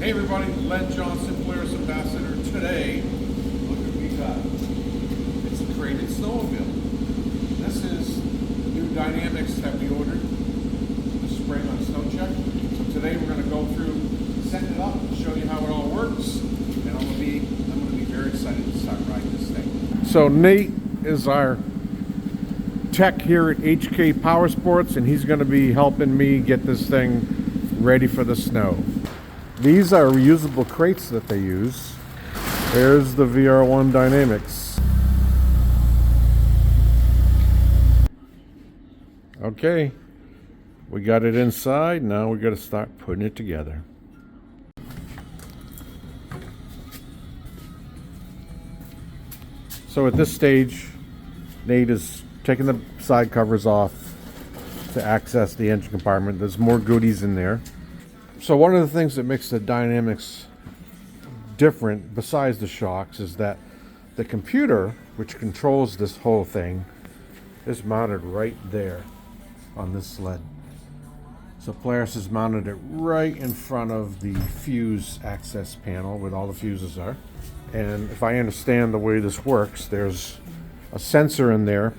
Hey everybody, Lenn Johnson, Polaris Ambassador. Today, look what we got. It's a crated snowmobile. This is the new Dynamix that we ordered this spring on Snow Check. So today we're going to go through setting it up, show you how it all works, and I'm going to be very excited to start riding this thing. So Nate is our tech here at HK Powersports, and he's going to be helping me get this thing ready for the snow. These are reusable crates that they use. There's the VR1 Dynamix. Okay, we got it inside. Now we got to start putting it together. So at this stage, Nate is taking the side covers off to access the engine compartment. There's more goodies in there. So one of the things that makes the Dynamix different, besides the shocks, is that the computer, which controls this whole thing, is mounted right there on this sled. So Polaris has mounted it right in front of the fuse access panel where all the fuses are. And if I understand the way this works, there's a sensor in there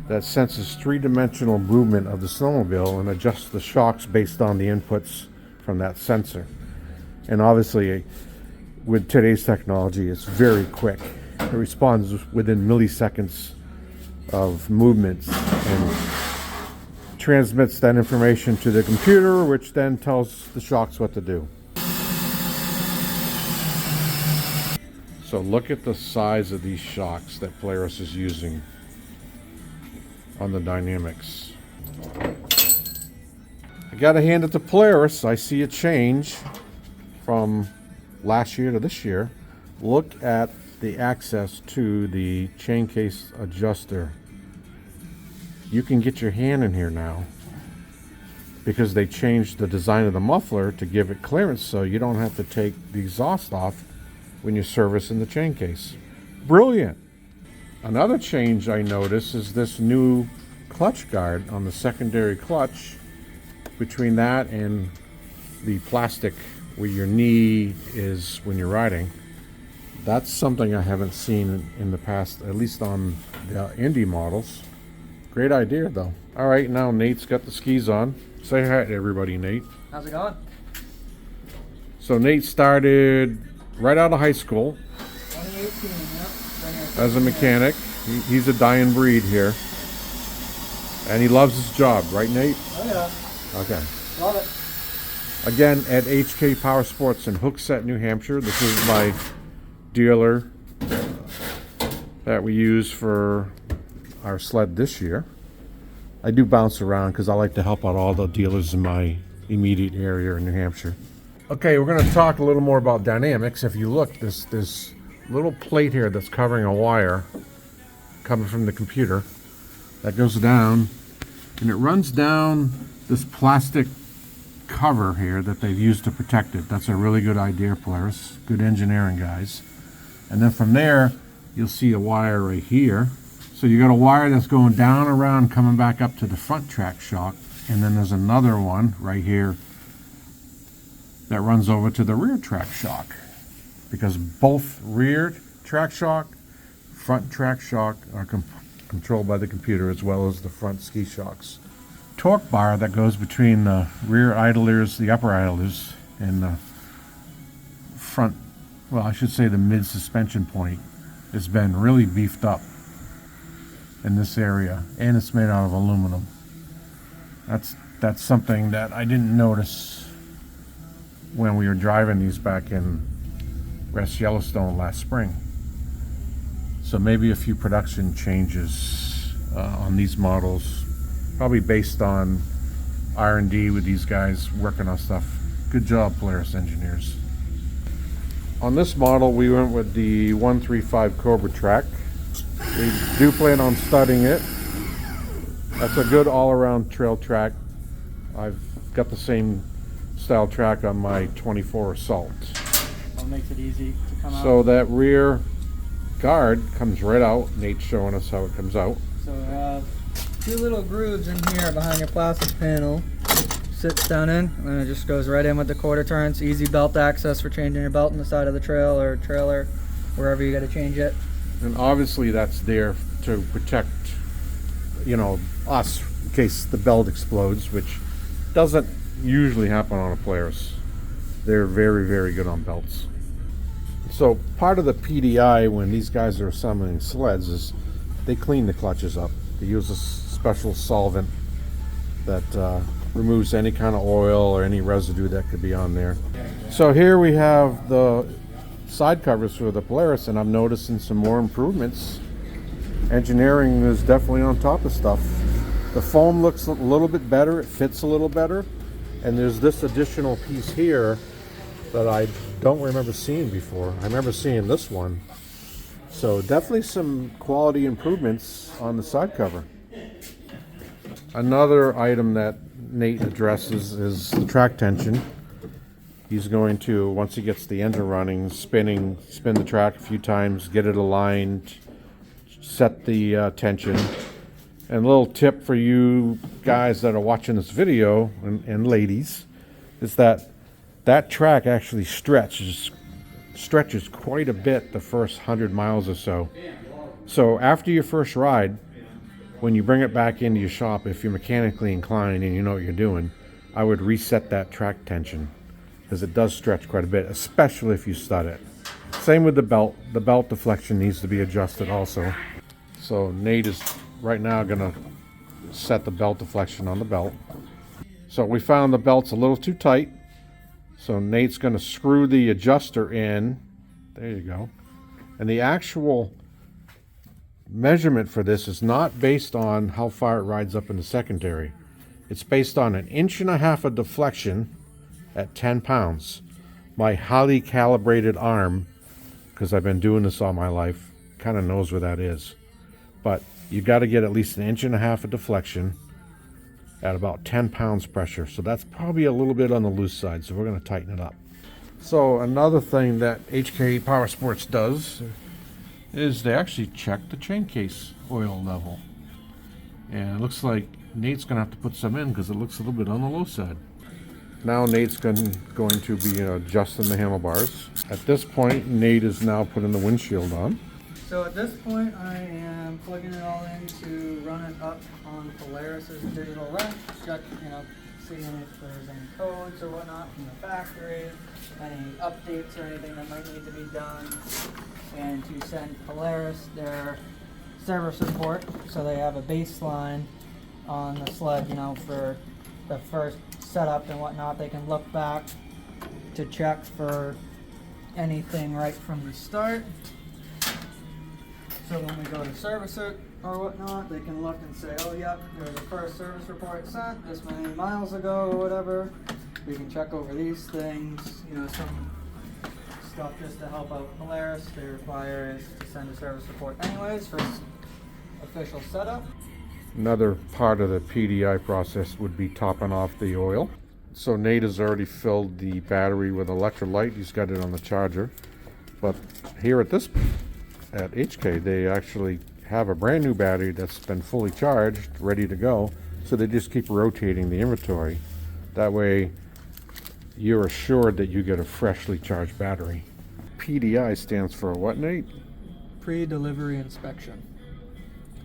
that senses three-dimensional movement of the snowmobile and adjusts the shocks based on the inputs from that sensor. And obviously, with today's technology, it's very quick. It responds within milliseconds of movements and transmits that information to the computer, which then tells the shocks what to do. So look at the size of these shocks that Polaris is using on the Dynamix. I gotta hand it to Polaris. I see a change from last year to this year. Look at the access to the chain case adjuster. You can get your hand in here now because they changed the design of the muffler to give it clearance so you don't have to take the exhaust off when you're servicing the chain case. Brilliant. Another change I noticed is this new clutch guard on the secondary clutch. Between that and the plastic where your knee is when you're riding, that's something I haven't seen in the past, at least on the Indy models. Great idea though. All right, now Nate's got the skis on. Say hi to everybody, Nate. How's it going? So Nate started right out of high school 2018, yep. as a mechanic. He's a dying breed here. And he loves his job, right Nate? Oh yeah. Okay. Love it. Again, at HK Powersports in Hooksett, New Hampshire. This is my dealer that we use for our sled this year. I do bounce around because I like to help out all the dealers in my immediate area in New Hampshire. Okay, we're going to talk a little more about Dynamix. If you look, this little plate here that's covering a wire coming from the computer that goes down, and it runs down this plastic cover here that they've used to protect it. That's a really good idea, Polaris. Good engineering, guys. And then from there, you'll see a wire right here. So you got a wire that's going down around, coming back up to the front track shock. And then there's another one right here that runs over to the rear track shock. Because both rear track shock, front track shock are controlled by the computer, as well as the front ski shocks. Torque bar that goes between the rear idlers, the upper idlers, and the front, well, I should say the mid suspension point, has been really beefed up in this area, and it's made out of aluminum. That's something that I didn't notice when we were driving these back in West Yellowstone last spring. So maybe a few production changes on these models, probably based on R&D with these guys working on stuff. Good job, Polaris engineers. On this model, we went with the 135 Cobra track. We do plan on studding it. That's a good all-around trail track. I've got the same style track on my 24 Assault. That makes it easy to come out. So that rear guard comes right out. Nate's showing us how it comes out. So we have two little grooves in here behind your plastic panel. sits down in, and it just goes right in with the quarter turns. Easy belt access for changing your belt on the side of the trail or trailer, wherever you got to change it. And obviously that's there to protect, you know, us in case the belt explodes, which doesn't usually happen on a Polaris. They're very, very good on belts. So part of the PDI when these guys are assembling sleds is they clean the clutches up. They use a special solvent that removes any kind of oil or any residue that could be on there. So here we have the side covers for the Polaris, and I'm noticing some more improvements. Engineering is definitely on top of stuff. The foam looks a little bit better, it fits a little better, and there's this additional piece here that I don't remember seeing before. I remember seeing this one. So definitely some quality improvements on the side cover. Another item that Nate addresses is the track tension. He's going to, once he gets the engine running, spin the track a few times, get it aligned, set the tension. And a little tip for you guys that are watching this video, and ladies, is that track actually stretches quite a bit the first 100 miles or so. So after your first ride, when you bring it back into your shop, if you're mechanically inclined and you know what you're doing, I would reset that track tension, because it does stretch quite a bit, especially if you stud it. Same with the belt. The belt deflection needs to be adjusted also. So Nate is right now gonna set the belt deflection on the belt. So we found the belt's a little too tight. So Nate's gonna screw the adjuster in. There you go. And the actual measurement for this is not based on how far it rides up in the secondary. It's based on 1.5 inches of deflection at 10 pounds. My highly calibrated arm, because I've been doing this all my life, kind of knows where that is. But you got to get at least 1.5 inches of deflection at about 10 pounds pressure. So that's probably a little bit on the loose side, so we're going to tighten it up. So another thing that HK Powersports does is they actually check the chain case oil level. And it looks like Nate's going to have to put some in because it looks a little bit on the low side. Now Nate's going to be adjusting the handlebars. At this point, Nate is now putting the windshield on. So at this point, I am plugging it all in to run it up on Polaris's digital wrench, check, seeing if there's any codes or whatnot from the factory, any updates or anything that might need to be done, and to send Polaris their service report so they have a baseline on the sled, for the first setup and whatnot. They can look back to check for anything right from the start. So when we go to service it or whatnot, they can look and say, oh yep, there's a first service report sent this many miles ago or whatever. We can check over these things, some stuff just to help out Polaris. They require us to send a service report anyways for official setup. Another part of the PDI process would be topping off the oil. So Nate has already filled the battery with electrolyte. He's got it on the charger. But here at HK, they actually have a brand new battery that's been fully charged, ready to go. So they just keep rotating the inventory. That way you're assured that you get a freshly charged battery. PDI stands for what, Nate? Pre-delivery inspection.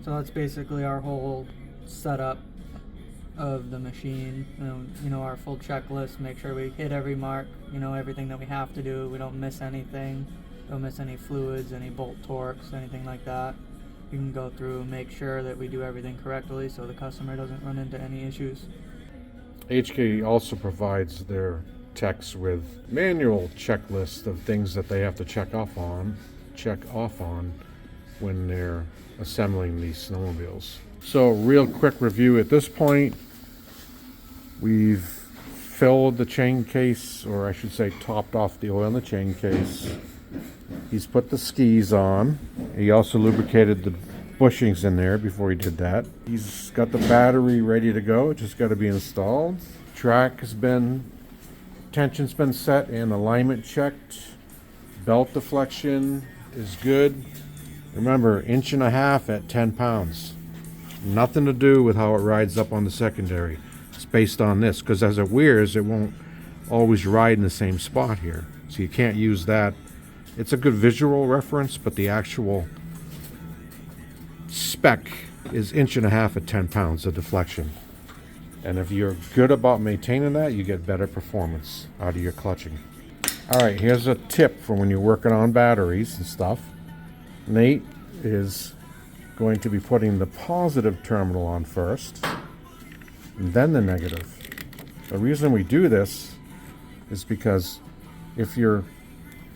So that's basically our whole setup of the machine, our full checklist, make sure we hit every mark, everything that we have to do, we don't miss anything, don't miss any fluids, any bolt torques, anything like that. You can go through and make sure that we do everything correctly so the customer doesn't run into any issues. HK also provides their techs with manual checklists of things that they have to check off on when they're assembling these snowmobiles. So real quick review at this point. We've filled the chain case, or I should say topped off the oil in the chain case. He's put the skis on. He also lubricated the bushings in there before he did that. He's got the battery ready to go. It's just got to be installed. Track has been, tension's been set and alignment checked. Belt deflection is good. Remember, 1.5 inches at 10 pounds. Nothing to do with how it rides up on the secondary. It's based on this, because as it wears, it won't always ride in the same spot here. So you can't use that. It's a good visual reference, but the actual spec is 1.5 inches at 10 pounds of deflection. And if you're good about maintaining that, you get better performance out of your clutching. All right, here's a tip for when you're working on batteries and stuff. Nate is going to be putting the positive terminal on first, and then the negative. The reason we do this is because if your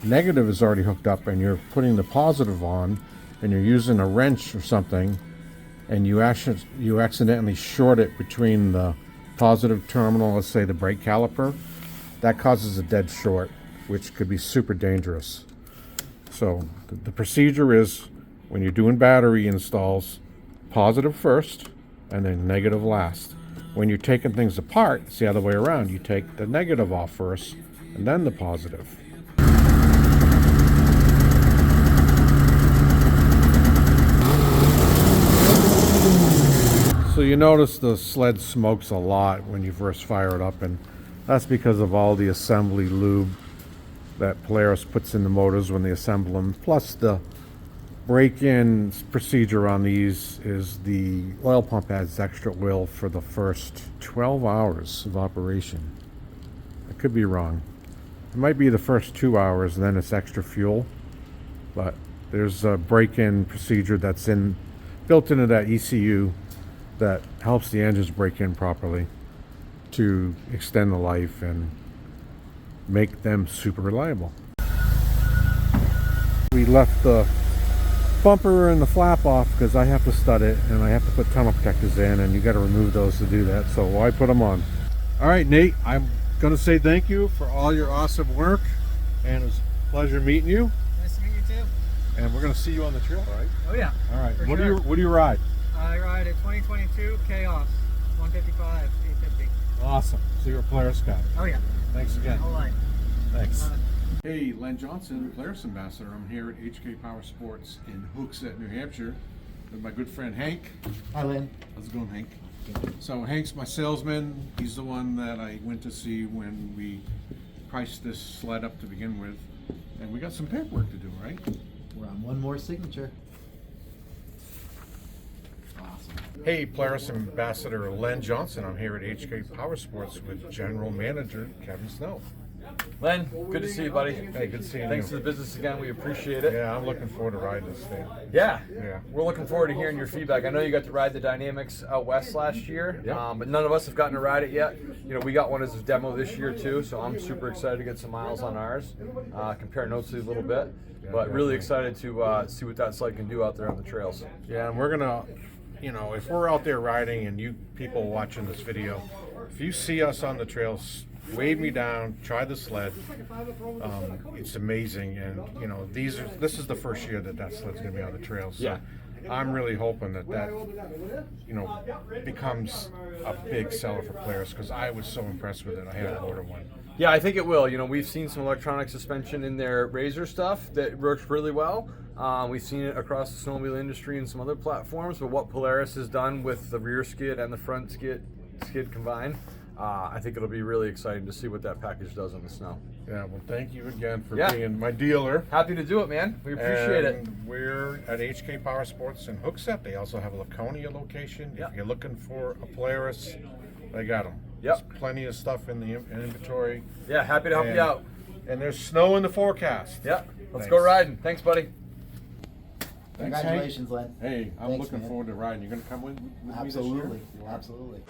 negative is already hooked up and you're putting the positive on, and you're using a wrench or something, and you accidentally short it between the positive terminal, let's say the brake caliper, that causes a dead short, which could be super dangerous. So the procedure is, when you're doing battery installs, positive first and then negative last. When you're taking things apart, it's the other way around. You take the negative off first and then the positive. So you notice the sled smokes a lot when you first fire it up, and that's because of all the assembly lube that Polaris puts in the motors when they assemble them. Plus the break-in procedure on these is the oil pump adds extra oil for the first 12 hours of operation. I could be wrong. It might be the first 2 hours and then it's extra fuel, but there's a break-in procedure that's built into that ECU that helps the engines break in properly to extend the life and make them super reliable. We left the bumper and the flap off because I have to stud it and I have to put tunnel protectors in, and you got to remove those to do that, so why put them on? All right, Nate, I'm gonna say thank you for all your awesome work, and it was a pleasure meeting you. Nice to meet you too. And we're gonna see you on the trail, right? Oh yeah. All right. For What sure. do you ride? I ride a 2022 Chaos 155 850. Awesome. So you're a Polaris guy. Oh yeah. Thanks again. All right. Thanks. Hey, Lenn Johnson, Polaris Ambassador. I'm here at HK Powersports in Hooksett, New Hampshire, with my good friend Hank. Hi, Lynn. How's it going, Hank? So Hank's my salesman. He's the one that I went to see when we priced this sled up to begin with. And we got some paperwork to do, right? We're on one more signature. Awesome. Hey, Polaris Ambassador Lenn Johnson. I'm here at HK Powersports with General Manager Kevin Snow. Len, good to see you, buddy. Hey, good seeing Thanks you. for the business again. We appreciate it. Yeah, I'm looking forward to riding this thing. Yeah. Yeah. We're looking forward to hearing your feedback. I know you got to ride the Dynamix out west last year, Yeah. but none of us have gotten to ride it yet. You know, we got one as a demo this year too, so I'm super excited to get some miles on ours. Compare notes a little bit, but really excited to see what that sled can do out there on the trails. Yeah, and we're gonna, you know, if we're out there riding and you people watching this video, if you see us on the trails, wave me down, try the sled. It's amazing, and you know, this is the first year that sled's gonna be on the trails. So Yeah. I'm really hoping that you know, becomes a big seller for Polaris, because I was so impressed with it. I had to order one. Yeah, I think it will. You know, we've seen some electronic suspension in their Razor stuff that works really well. We've seen it across the snowmobile industry and some other platforms, but what Polaris has done with the rear skid and the front skid combined, I think it'll be really exciting to see what that package does in the snow. Yeah, well, thank you again for Yeah. being my dealer. Happy to do it, man. We appreciate it. And we're at HK Powersports in Hooksett. They also have a Laconia location. Yeah. If you're looking for a Polaris, they got them. Yep. There's plenty of stuff in the inventory. Yeah, happy to help you out. And there's snow in the forecast. Yeah, let's Thanks. go riding. Thanks, buddy. Thanks, Congratulations, Len. Hey, I'm Thanks, looking man. forward to riding. You're going to come with me this year? Absolutely. You are? Absolutely.